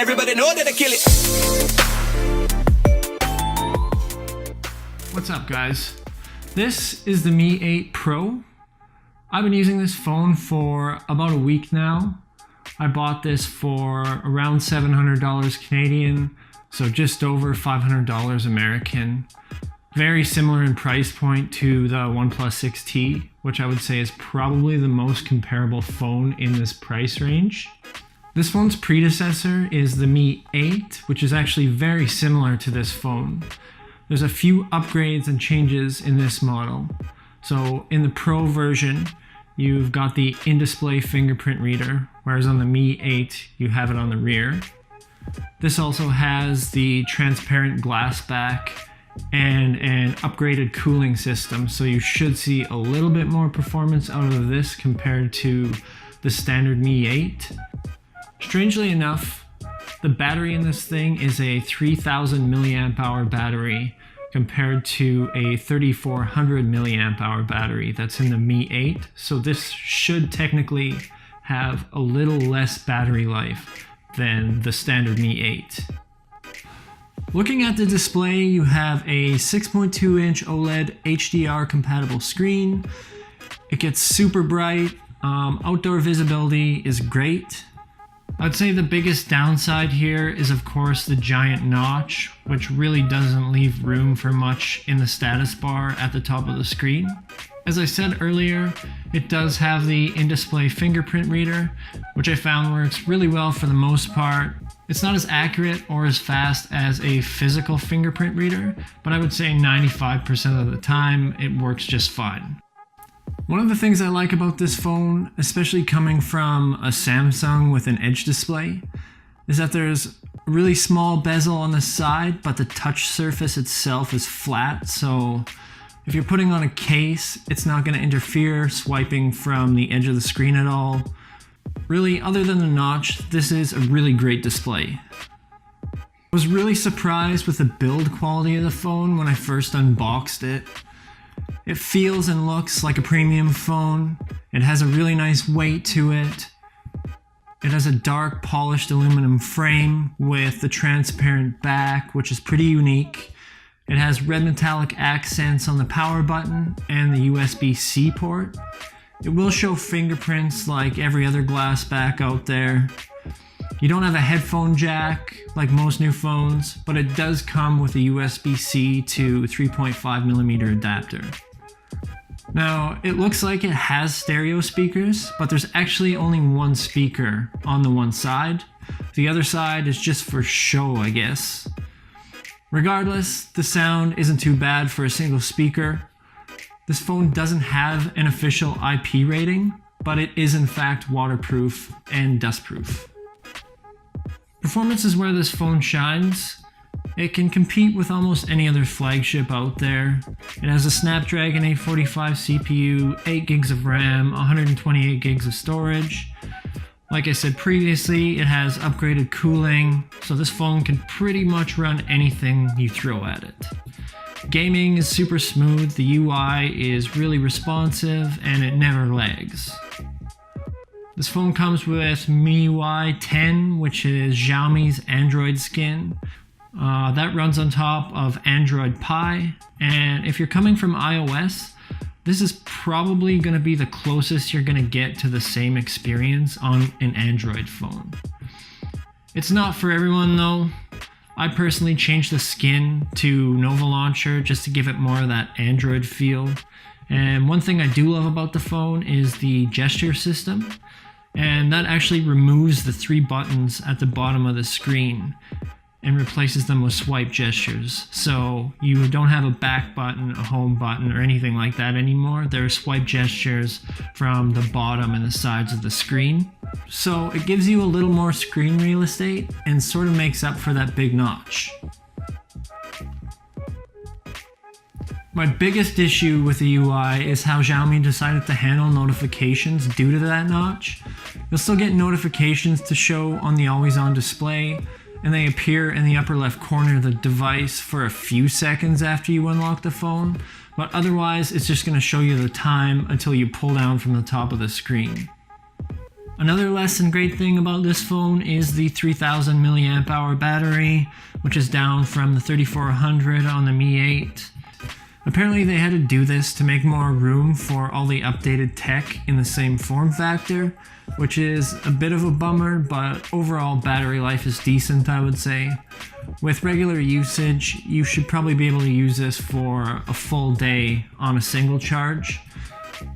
Everybody know that I kill it. What's up, guys? This is the Mi 8 Pro. I've been using this phone for about a week now. I bought this for around $700 Canadian, so just over $500 American. Very similar in price point to the OnePlus 6T, which I would say is probably the most comparable phone in this price range. This phone's predecessor is the Mi 8, which is actually very similar to this phone. There's a few upgrades and changes in this model. So in the Pro version, you've got the in-display fingerprint reader, whereas on the Mi 8, you have it on the rear. This also has the transparent glass back and an upgraded cooling system, so you should see a little bit more performance out of this compared to the standard Mi 8. Strangely enough, the battery in this thing is a 3000 milliamp hour battery compared to a 3400 milliamp hour battery that's in the Mi 8. So this should technically have a little less battery life than the standard Mi 8. Looking at the display, you have a 6.2 inch OLED HDR compatible screen. It gets super bright. Outdoor visibility is great. I'd say the biggest downside here is of course the giant notch, which really doesn't leave room for much in the status bar at the top of the screen. As I said earlier, it does have the in-display fingerprint reader, which I found works really well for the most part. It's not as accurate or as fast as a physical fingerprint reader, but I would say 95% of the time it works just fine. One of the things I like about this phone, especially coming from a Samsung with an edge display, is that there's a really small bezel on the side, but the touch surface itself is flat, so if you're putting on a case, it's not going to interfere swiping from the edge of the screen at all. Really, other than the notch, this is a really great display. I was really surprised with the build quality of the phone when I first unboxed it. It feels and looks like a premium phone. It has a really nice weight to it. It has a dark polished aluminum frame with the transparent back, which is pretty unique. It has red metallic accents on the power button and the USB-C port. It will show fingerprints like every other glass back out there. You don't have a headphone jack like most new phones, but it does come with a USB-C to 3.5mm adapter. Now, it looks like it has stereo speakers, but there's actually only one speaker on the one side. The other side is just for show, I guess. Regardless, the sound isn't too bad for a single speaker. This phone doesn't have an official IP rating, but it is in fact waterproof and dustproof. Performance is where this phone shines. It can compete with almost any other flagship out there. It has a Snapdragon 845 CPU, 8 gigs of RAM, 128 gigs of storage. Like I said previously, it has upgraded cooling, so this phone can pretty much run anything you throw at it. Gaming is super smooth, the UI is really responsive, and it never lags. This phone comes with MIUI 10, which is Xiaomi's Android skin. That runs on top of Android Pie, and if you're coming from iOS, this is probably going to be the closest you're going to get to the same experience on an Android phone. It's not for everyone though. I personally changed the skin to Nova Launcher just to give it more of that Android feel. And one thing I do love about the phone is the gesture system, and that actually removes the 3 buttons at the bottom of the screen and replaces them with swipe gestures. So you don't have a back button, a home button, or anything like that anymore. There are swipe gestures from the bottom and the sides of the screen. So it gives you a little more screen real estate and sort of makes up for that big notch. My biggest issue with the UI is how Xiaomi decided to handle notifications due to that notch. You'll still get notifications to show on the always-on display, and they appear in the upper left corner of the device for a few seconds after you unlock the phone, but otherwise it's just going to show you the time until you pull down from the top of the screen. Another less than great thing about this phone is the 3000 milliamp hour battery, which is down from the 3400 on the Mi 8. Apparently they had to do this to make more room for all the updated tech in the same form factor, which is a bit of a bummer, but overall battery life is decent, I would say. With regular usage, you should probably be able to use this for a full day on a single charge.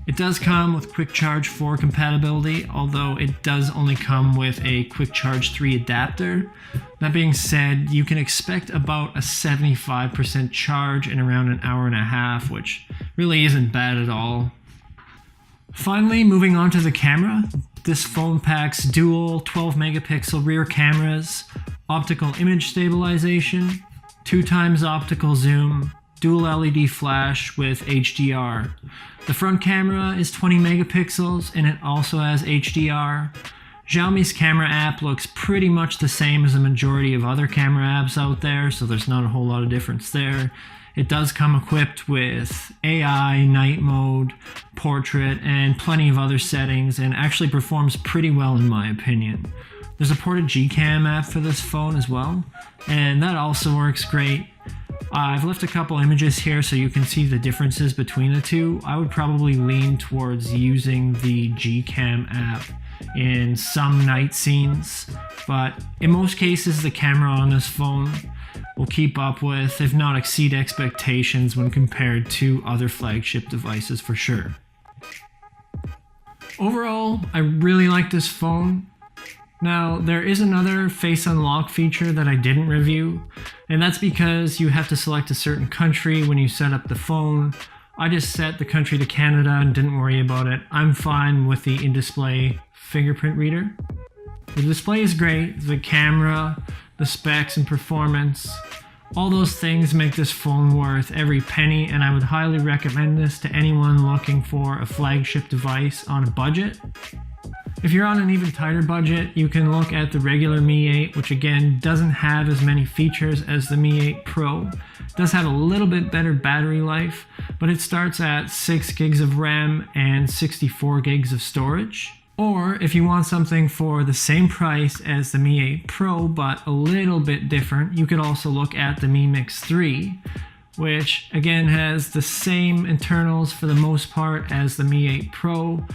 It does come with Quick Charge 4 compatibility, although it does only come with a Quick Charge 3 adapter. That being said, you can expect about a 75% charge in around an hour and a half, which really isn't bad at all. Finally, moving on to the camera, this phone packs dual 12 megapixel rear cameras, optical image stabilization, 2x optical zoom, dual LED flash with HDR. The front camera is 20 megapixels and it also has HDR. Xiaomi's camera app looks pretty much the same as a majority of other camera apps out there, so there's not a whole lot of difference there. It does come equipped with AI, night mode, portrait, and plenty of other settings, and actually performs pretty well in my opinion. There's a ported Gcam app for this phone as well, and that also works great. I've left a couple images here so you can see the differences between the two. I would probably lean towards using the Gcam app in some night scenes, but in most cases the camera on this phone will keep up with, if not exceed expectations when compared to other flagship devices for sure. Overall, I really like this phone. Now, there is another face unlock feature that I didn't review, and that's because you have to select a certain country when you set up the phone. I just set the country to Canada and didn't worry about it. I'm fine with the in-display fingerprint reader. The display is great, the camera, the specs and performance, all those things make this phone worth every penny, and I would highly recommend this to anyone looking for a flagship device on a budget. If you're on an even tighter budget, you can look at the regular Mi 8, which again doesn't have as many features as the Mi 8 Pro. It does have a little bit better battery life, but it starts at 6 gigs of RAM and 64 gigs of storage. Or if you want something for the same price as the Mi 8 Pro, but a little bit different, you could also look at the Mi Mix 3, which again has the same internals for the most part as the Mi 8 Pro.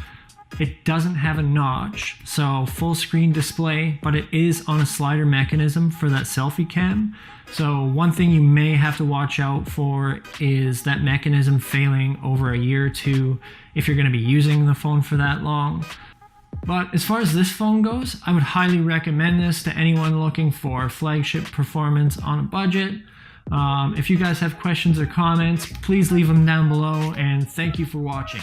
It doesn't have a notch, so full screen display, but it is on a slider mechanism for that selfie cam. So one thing you may have to watch out for is that mechanism failing over a year or two if you're going to be using the phone for that long. But as far as this phone goes, I would highly recommend this to anyone looking for flagship performance on a budget. If you guys have questions or comments, please leave them down below, and thank you for watching.